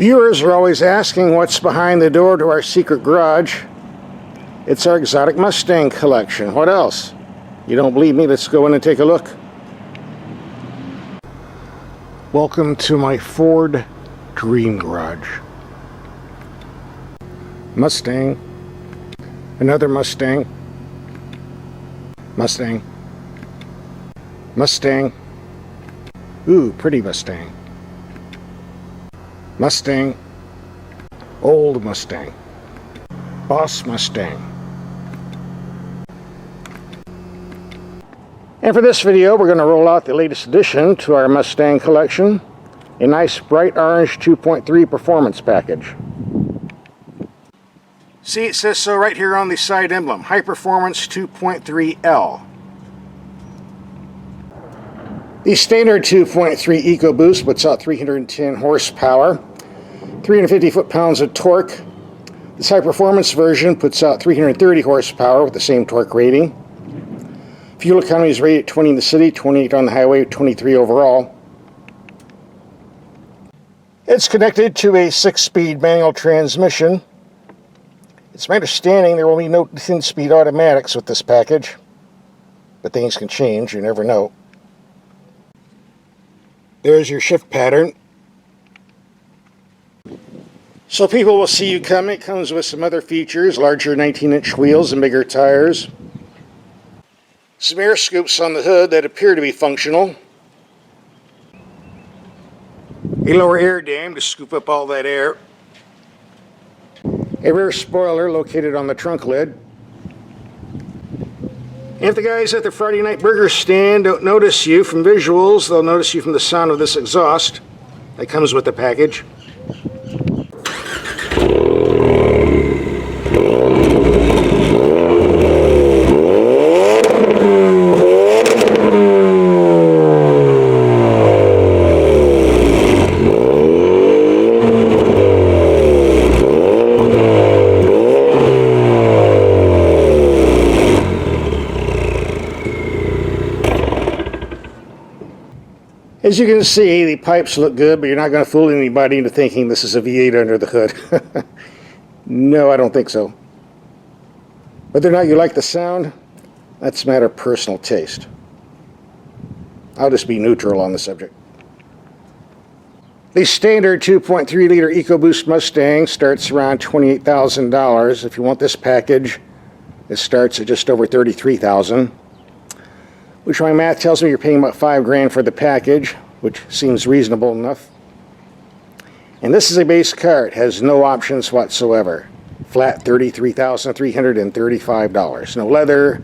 Viewers are always asking what's behind the door to our secret garage. It's our exotic Mustang collection. What else? You don't believe me? Let's go in and take a look. Welcome to my Ford Dream Garage. Mustang. Another Mustang. Mustang. Mustang. Ooh, pretty Mustang. Mustang. Old Mustang. Boss Mustang. And for this video, we're going to roll out the latest addition to our Mustang collection, a nice bright orange 2.3 performance package. See, it says so right here on the side emblem, High Performance 2.3L. The standard 2.3 EcoBoost puts out 310 horsepower, 350 foot-pounds of torque. This high performance version puts out 330 horsepower with the same torque rating. Fuel economy is rated 20 in the city, 28 on the highway, 23 overall. It's connected to a 6-speed manual transmission. It's my understanding there will be no 10-speed automatics with this package, but things can change, you never know. There's your shift pattern. So people will see you coming. It comes with some other features, larger 19-inch wheels and bigger tires. Some air scoops on the hood that appear to be functional. A lower air dam to scoop up all that air. A rear spoiler located on the trunk lid. And if the guys at the Friday Night Burger stand don't notice you from visuals, they'll notice you from the sound of this exhaust that comes with the package. As you can see, the pipes look good, but you're not going to fool anybody into thinking this is a V8 under the hood. No, I don't think so. Whether or not you like the sound, that's a matter of personal taste. I'll just be neutral on the subject. The standard 2.3 liter EcoBoost Mustang starts around $28,000. If you want this package, it starts at just over $33,000. Which my math tells me you're paying about $5,000 for the package, which seems reasonable enough. And this is a base car. It has no options whatsoever. Flat $33,335. No leather,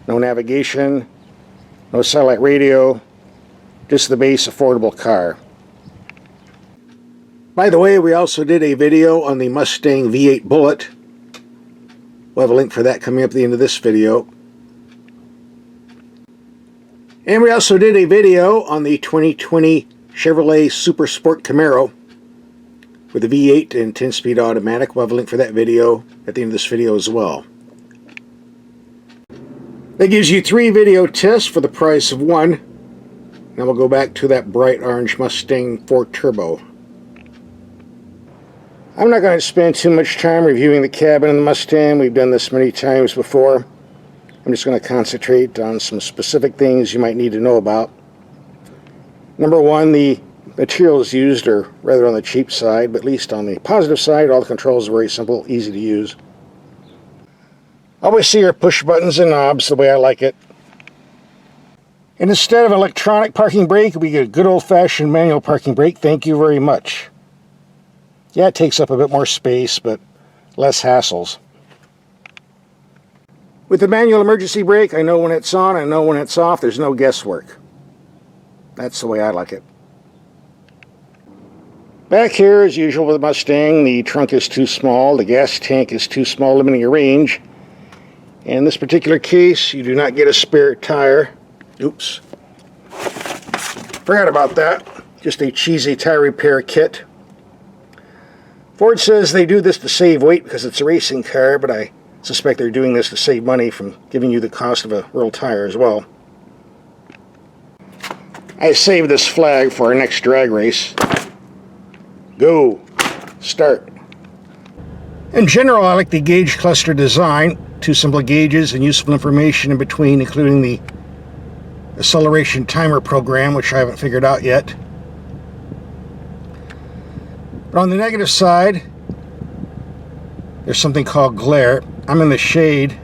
no navigation, no satellite radio, just the base affordable car. By the way, we also did a video on the Mustang V8 Bullet. We'll have a link for that coming up at the end of this video. And we also did a video on the 2020 Chevrolet Super Sport Camaro with a V8 and 10-speed automatic. We'll have a link for that video at the end of this video as well. That gives you 3 video tests for the price of 1. Now we'll go back to that bright orange Mustang 4 Turbo. I'm not going to spend too much time reviewing the cabin of the Mustang. We've done this many times before. I'm just going to concentrate on some specific things you might need to know about. Number 1, the materials used are rather on the cheap side, but at least on the positive side, all the controls are very simple, easy to use. Always see your push buttons and knobs the way I like it. And instead of an electronic parking brake, we get a good old-fashioned manual parking brake. Thank you very much. Yeah, it takes up a bit more space, but less hassles. With the manual emergency brake, I know when it's on, I know when it's off. There's no guesswork. That's the way I like it. Back here, as usual with the Mustang, the trunk is too small, the gas tank is too small, limiting your range. In this particular case, you do not get a spare tire. Oops. Forgot about that. Just a cheesy tire repair kit. Ford says they do this to save weight because it's a racing car, but I suspect they're doing this to save money from giving you the cost of a real tire as well. I saved this flag for our next drag race. Go! Start. In general, I like the gauge cluster design. 2 simple gauges and useful information in between, including the acceleration timer program, which I haven't figured out yet. But on the negative side, there's something called glare. I'm in the shade.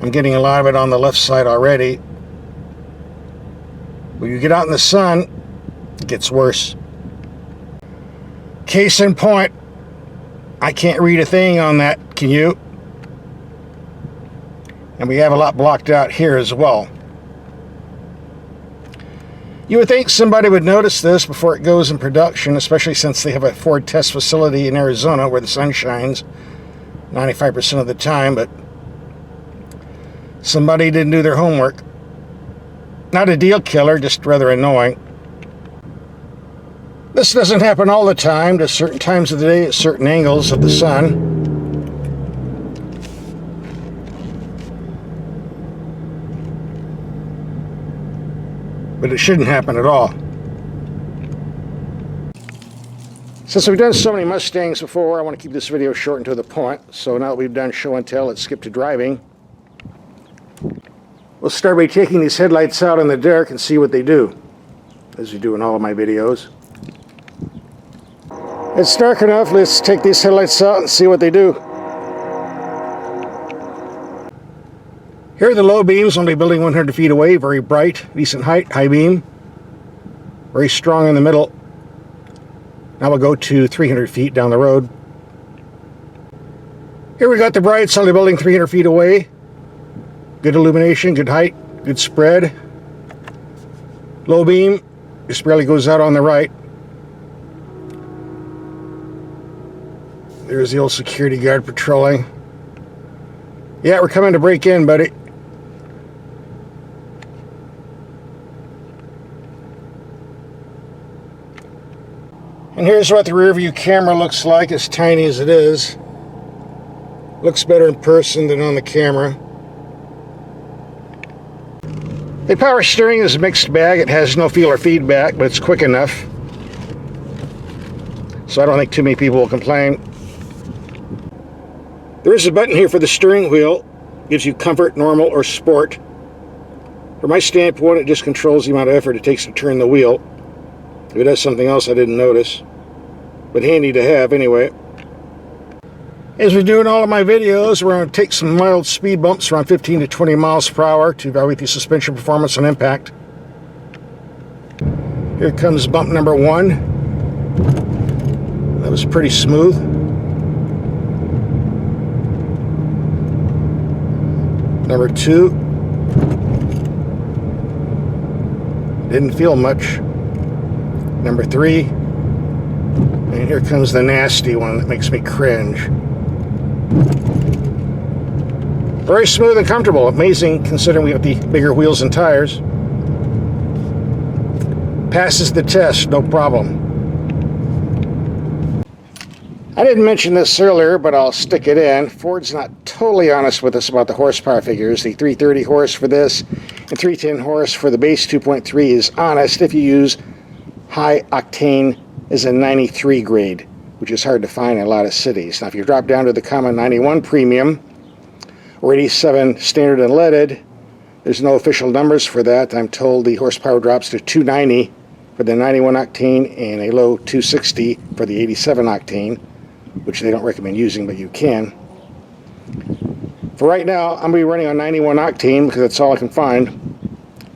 I'm getting a lot of it on the left side already. When you get out in the sun, it gets worse. Case in point, I can't read a thing on that, can you? And we have a lot blocked out here as well. You would think somebody would notice this before it goes in production, especially since they have a Ford test facility in Arizona where the sun shines 95% of the time, but somebody didn't do their homework. Not a deal killer, just rather annoying. This doesn't happen all the time, just certain times of the day at certain angles of the sun. But it shouldn't happen at all. Since we've done so many Mustangs before, I want to keep this video short and to the point. So now that we've done show and tell, let's skip to driving. We'll start by taking these headlights out in the dark and see what they do, as we do in all of my videos. It's dark enough, let's take these headlights out and see what they do. Here are the low beams, only building 100 feet away, very bright, decent height, high beam. Very strong in the middle. Now we'll go to 300 feet down the road. Here we got the brights, only building 300 feet away. Good illumination, good height, good spread. Low beam, just barely goes out on the right. There's the old security guard patrolling. Yeah, we're coming to break in, buddy. And here's what the rear view camera looks like, as tiny as it is. Looks better in person than on the camera. The power steering is a mixed bag. It has no feel or feedback, but it's quick enough. So I don't think too many people will complain. There is a button here for the steering wheel. Gives you comfort, normal, or sport. From my standpoint, it just controls the amount of effort it takes to turn the wheel. If it does something else I didn't notice. But handy to have anyway. As we do in all of my videos, we're going to take some mild speed bumps around 15 to 20 miles per hour to evaluate the suspension performance on impact. Here comes bump number 1. That was pretty smooth. Number 2. Didn't feel much. Number 3. And here comes the nasty one that makes me cringe. Very smooth and comfortable. Amazing considering we have the bigger wheels and tires. Passes the test, no problem. I didn't mention this earlier, but I'll stick it in. Ford's not totally honest with us about the horsepower figures. The 330 horse for this and 310 horse for the base 2.3 is honest if you use high octane as a 93 grade, which is hard to find in a lot of cities. Now, if you drop down to the common 91 premium or 87 standard and leaded, there's no official numbers for that. I'm told the horsepower drops to 290 for the 91 octane and a low 260 for the 87 octane, which they don't recommend using, but you can. For right now, I'm going to be running on 91 octane because that's all I can find.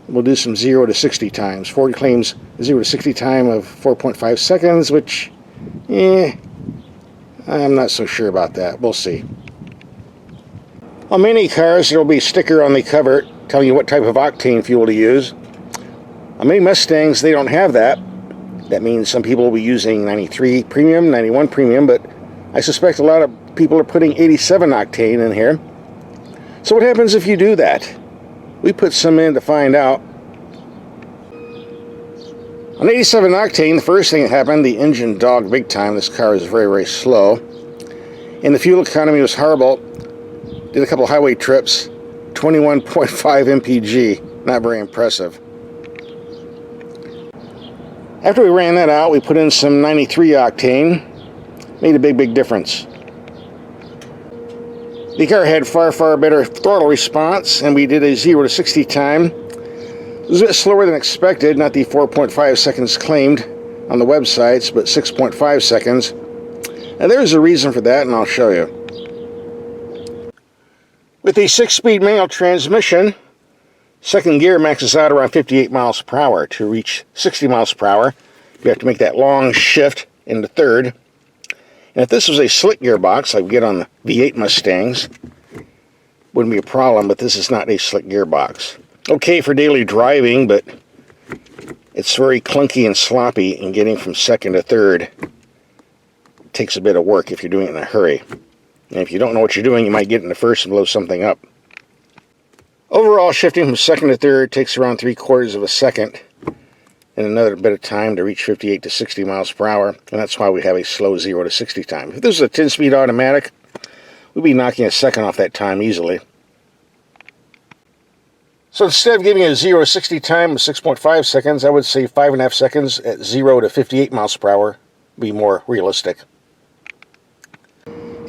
We'll do some 0 to 60 times. Ford claims 0 to 60 time of 4.5 seconds, which, I'm not so sure about that. We'll see. On many cars, there will be a sticker on the cover telling you what type of octane fuel to use. On many Mustangs, they don't have that. That means some people will be using 93 premium, 91 premium, but I suspect a lot of people are putting 87 octane in here. So what happens if you do that? We put some in to find out. On 87 octane, the first thing that happened, the engine dogged big time. This car is very, very slow. And the fuel economy was horrible. Did a couple highway trips. 21.5 mpg. Not very impressive. After we ran that out, we put in some 93 octane. Made a big difference. The car had far better throttle response, and we did a 0 to 60 time. It was a bit slower than expected, not the 4.5 seconds claimed on the websites, but 6.5 seconds. And there's a reason for that, and I'll show you. With the 6-speed manual transmission, second gear maxes out around 58 miles per hour. To reach 60 miles per hour, you have to make that long shift into third. And if this was a slick gearbox, like we get on the V8 Mustangs, wouldn't be a problem, but this is not a slick gearbox. Okay for daily driving, but it's very clunky and sloppy in getting from second to third. It takes a bit of work if you're doing it in a hurry. And if you don't know what you're doing, you might get into first and blow something up. Overall, shifting from second to third takes around 3/4 of a second and another bit of time to reach 58 to 60 miles per hour, and that's why we have a slow 0 to 60 time. If this was a 10-speed automatic, we'd be knocking a second off that time easily. So instead of giving a 0 to 60 time of 6.5 seconds, I would say 5.5 seconds at 0 to 58 miles per hour would be more realistic.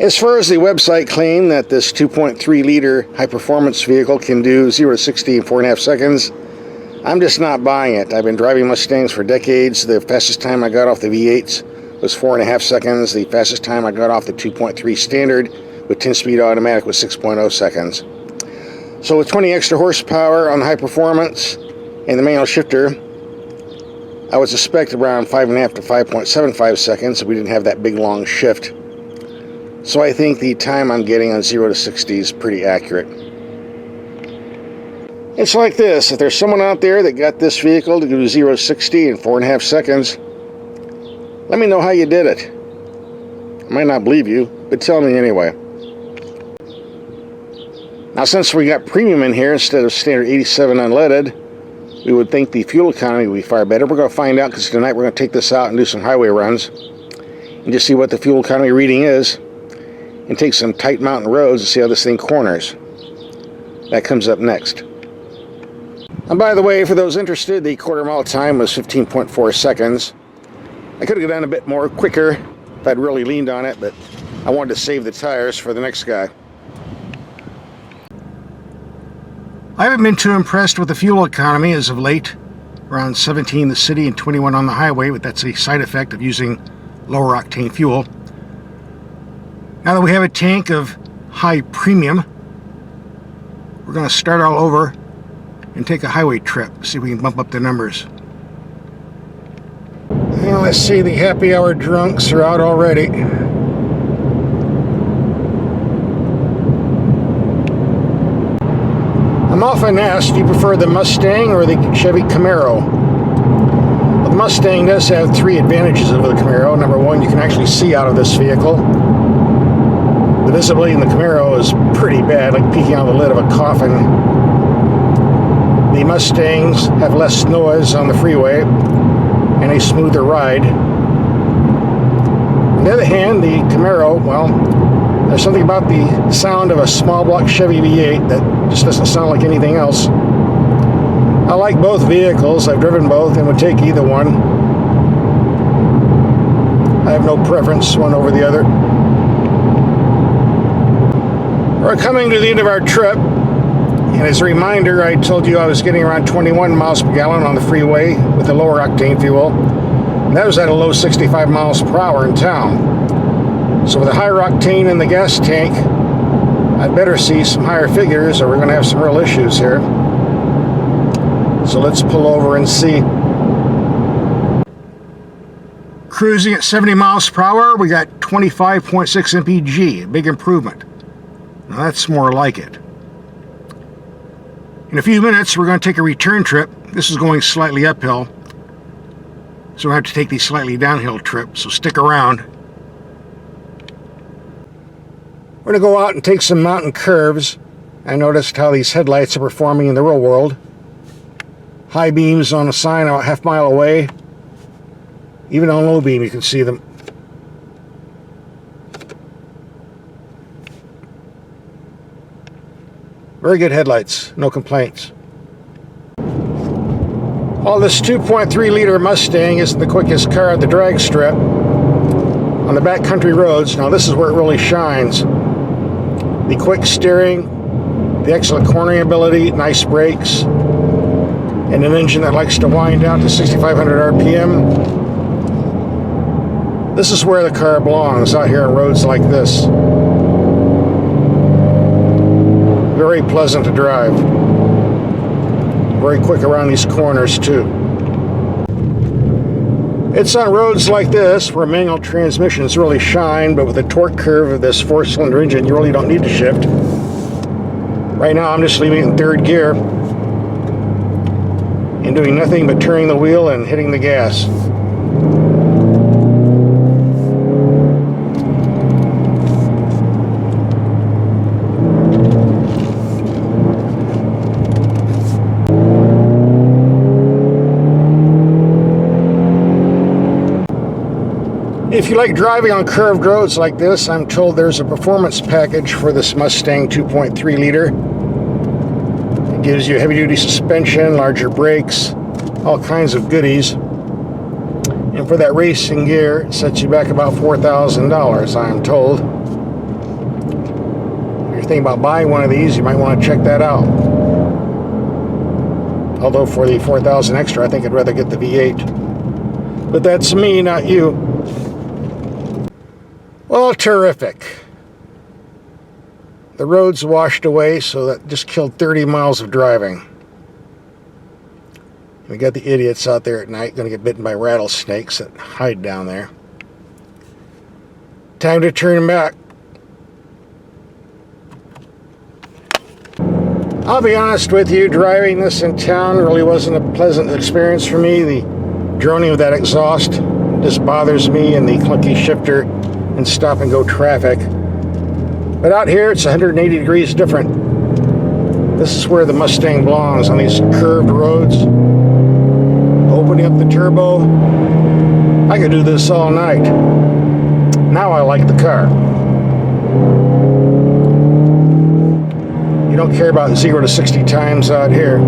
As far as the website claim that this 2.3 liter high-performance vehicle can do 0 to 60 in 4.5 seconds, I'm just not buying it. I've been driving Mustangs for decades. The fastest time I got off the V8s was 4.5 seconds. The fastest time I got off the 2.3 standard with 10-speed automatic was 6.0 seconds. So with 20 extra horsepower on the high performance and the manual shifter, I would suspect around 5.5 to 5.75 seconds if we didn't have that big long shift. So I think the time I'm getting on 0 to 60 is pretty accurate. It's like this: if there's someone out there that got this vehicle to do 0 to 60 in 4.5 seconds, let me know how you did it. I might not believe you, but tell me anyway. Now, since we got premium in here instead of standard 87 unleaded, we would think the fuel economy would be far better. We're going to find out, because tonight we're going to take this out and do some highway runs and just see what the fuel economy reading is, and take some tight mountain roads and see how this thing corners. That comes up next. And by the way, for those interested, the quarter mile time was 15.4 seconds. I could have gone a bit more quicker if I'd really leaned on it, but I wanted to save the tires for the next guy. I haven't been too impressed with the fuel economy as of late. Around 17 in the city and 21 on the highway, but that's a side effect of using lower octane fuel. Now that we have a tank of high premium, we're going to start all over and take a highway trip, see if we can bump up the numbers. And let's see, the happy hour drunks are out already. I'm often asked, do you prefer the Mustang or the Chevy Camaro? Well, the Mustang does have 3 advantages over the Camaro. Number 1, you can actually see out of this vehicle. The visibility in the Camaro is pretty bad, like peeking out the lid of a coffin. The Mustangs have less noise on the freeway and a smoother ride. On the other hand, the Camaro, well, there's something about the sound of a small block Chevy V8 that just doesn't sound like anything else. I like both vehicles. I've driven both and would take either one. I have no preference one over the other. We're coming to the end of our trip, and as a reminder, I told you I was getting around 21 miles per gallon on the freeway with the lower octane fuel, and that was at a low 65 miles per hour in town. So with a higher octane in the gas tank, I'd better see some higher figures or we're going to have some real issues here. So let's pull over and see. Cruising at 70 miles per hour, we got 25.6 mpg, a big improvement. Now that's more like it. In a few minutes, we're going to take a return trip. This is going slightly uphill, so we'll have to take the slightly downhill trip, so stick around. We're going to go out and take some mountain curves. I noticed how these headlights are performing in the real world. High beams on a sign about half mile away. Even on low beam you can see them. Very good headlights, no complaints. While this 2.3 liter Mustang isn't the quickest car at the drag strip, on the backcountry roads, now this is where it really shines. The quick steering, the excellent cornering ability, nice brakes, and an engine that likes to wind out to 6,500 RPM. This is where the car belongs, out here on roads like this. Very pleasant to drive. Very quick around these corners too. It's on roads like this where manual transmissions really shine, but with the torque curve of this 4-cylinder engine, you really don't need to shift. Right now I'm just leaving it in 3rd gear and doing nothing but turning the wheel and hitting the gas. If you like driving on curved roads like this, I'm told there's a performance package for this Mustang 2.3 liter. It gives you heavy-duty suspension, larger brakes, all kinds of goodies. And for that racing gear, it sets you back about $4,000, I'm told. If you're thinking about buying one of these, you might want to check that out. Although for the $4,000 extra, I think I'd rather get the V8. But that's me, not you. Well, terrific. The road's washed away, so that just killed 30 miles of driving. We got the idiots out there at night going to get bitten by rattlesnakes that hide down there. Time to turn back. I'll be honest with you, driving this in town really wasn't a pleasant experience for me. The droning of that exhaust just bothers me, and the clunky shifter and stop and go traffic. But out here it's 180 degrees different. This is where the Mustang belongs, on these curved roads. Opening up the turbo. I could do this all night. Now I like the car. You don't care about 0 to 60 times out here.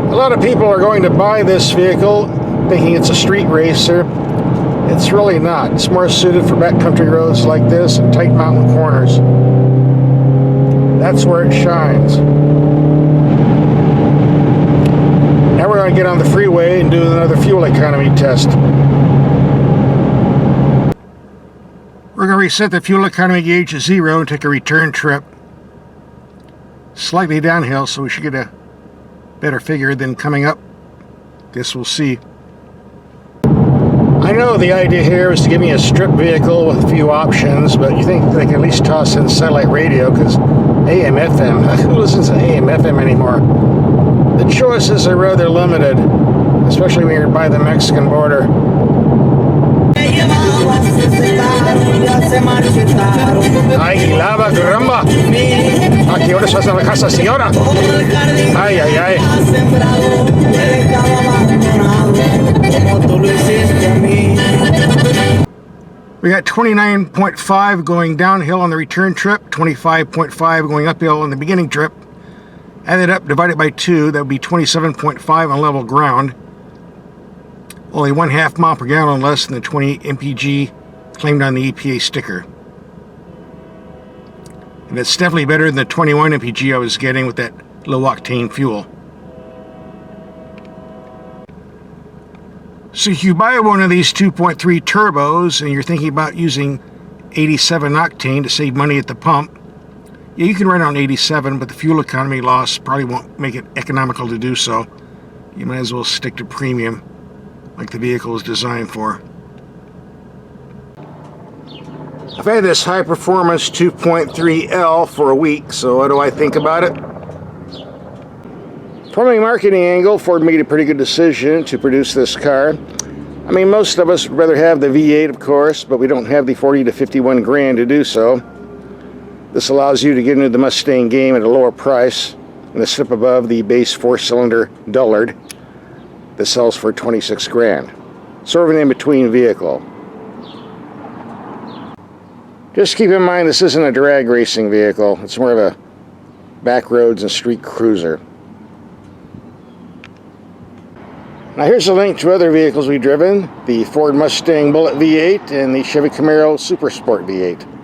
A lot of people are going to buy this vehicle thinking it's a street racer. It's really not. It's more suited for backcountry roads like this and tight mountain corners. That's where it shines. Now we're going to get on the freeway and do another fuel economy test. We're going to reset the fuel economy gauge to 0 and take a return trip. Slightly downhill, so we should get a better figure than coming up. Guess we'll see. I know the idea here is to give me a strip vehicle with a few options, but you think they can at least toss in satellite radio, because AM, FM, who listens to AM, FM anymore? The choices are rather limited, especially when you're by the Mexican border. Ay, lava, caramba. ¿A qué horas vas a la casa, señora? Ay, ay, ay. We got 29.5 going downhill on the return trip, 25.5 going uphill on the beginning trip. Added up, divided by 2, that would be 27.5 on level ground. Only 1/2 mile per gallon less than the 20 mpg claimed on the EPA sticker. And it's definitely better than the 21 mpg I was getting with that low octane fuel. So if you buy one of these 2.3 turbos and you're thinking about using 87 octane to save money at the pump, yeah, you can run on 87, but the fuel economy loss probably won't make it economical to do so. You might as well stick to premium, like the vehicle is designed for. I've had this high performance 2.3L for a week, so what do I think about it? From a marketing angle, Ford made a pretty good decision to produce this car. I mean, most of us would rather have the V8, of course, but we don't have the 40 to 51 grand to do so. This allows you to get into the Mustang game at a lower price and a step above the base 4-cylinder dullard that sells for 26 grand. sort of an in-between vehicle. Just keep in mind this isn't a drag racing vehicle. It's more of a back roads and street cruiser. Now here's a link to other vehicles we've driven. The Ford Mustang Bullitt V8 and the Chevy Camaro Super Sport V8.